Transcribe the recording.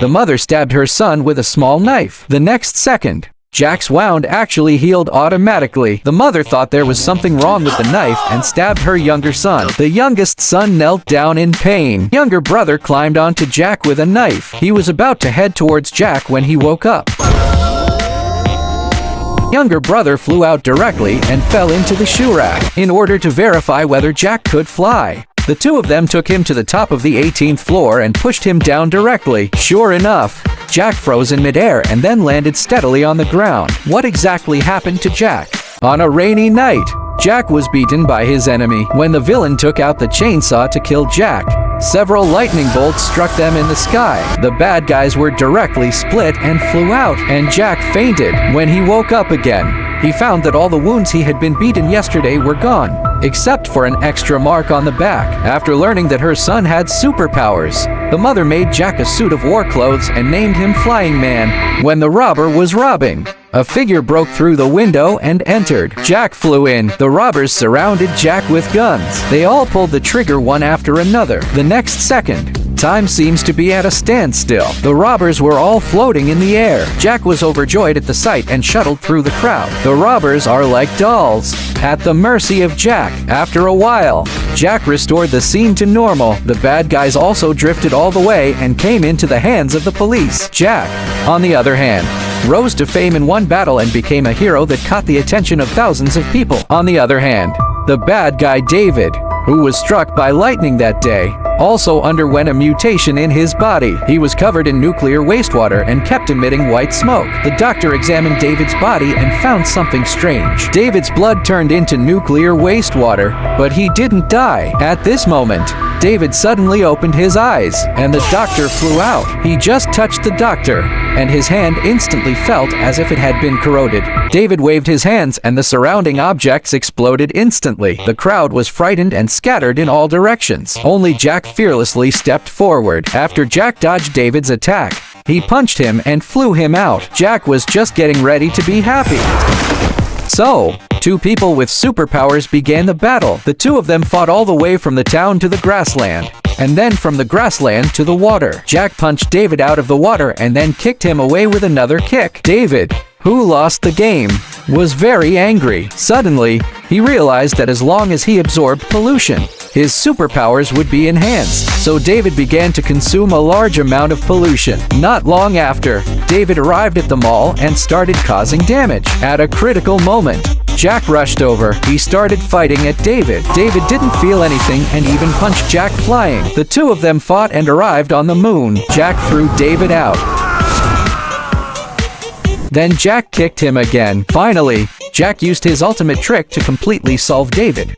the mother stabbed her son with a small knife. The next second, Jack's wound actually healed automatically. The mother thought there was something wrong with the knife and stabbed her younger son. The youngest son knelt down in pain. Younger brother climbed onto Jack with a knife. He was about to head towards Jack when he woke up. Younger brother flew out directly and fell into the shoe rack in order to verify whether Jack could fly. The two of them took him to the top of the 18th floor and pushed him down directly. Sure enough, Jack froze in midair and then landed steadily on the ground. What exactly happened to Jack? On a rainy night, Jack was beaten by his enemy. When the villain took out the chainsaw to kill Jack, several lightning bolts struck them in the sky. The bad guys were directly split and flew out, and Jack fainted. When he woke up again, he found that all the wounds he had been beaten yesterday were gone, except for an extra mark on the back. After learning that her son had superpowers, the mother made Jack a suit of war clothes and named him Flying Man. When the robber was robbing, a figure broke through the window and entered. Jack flew in. The robbers surrounded Jack with guns. They all pulled the trigger one after another. The next second, time seems to be at a standstill. The robbers were all floating in the air. Jack was overjoyed at the sight and shuttled through the crowd. The robbers are like dolls, at the mercy of Jack. After a while, Jack restored the scene to normal. The bad guys also drifted all the way and came into the hands of the police. Jack, on the other hand, rose to fame in one battle and became a hero that caught the attention of thousands of people. On the other hand, the bad guy David, who was struck by lightning that day, also underwent a mutation in his body. He was covered in nuclear wastewater and kept emitting white smoke. The doctor examined David's body and found something strange. David's blood turned into nuclear wastewater, but he didn't die. At this moment, David suddenly opened his eyes, and the doctor flew out. He just touched the doctor, and his hand instantly felt as if it had been corroded. David waved his hands, and the surrounding objects exploded instantly. The crowd was frightened and scattered in all directions. Only Jack fearlessly stepped forward. After Jack dodged David's attack, he punched him and flew him out. Jack was just getting ready to be happy. So, two people with superpowers began the battle. The two of them fought all the way from the town to the grassland, and then from the grassland to the water. Jack punched David out of the water and then kicked him away with another kick. David, who lost the game, was very angry. Suddenly, he realized that as long as he absorbed pollution, his superpowers would be enhanced. So David began to consume a large amount of pollution. Not long after, David arrived at the mall and started causing damage. At a critical moment, Jack rushed over. He started fighting at David. David didn't feel anything and even punched Jack flying. The two of them fought and arrived on the moon. Jack threw David out. Then Jack kicked him again. Finally, Jack used his ultimate trick to completely solve David.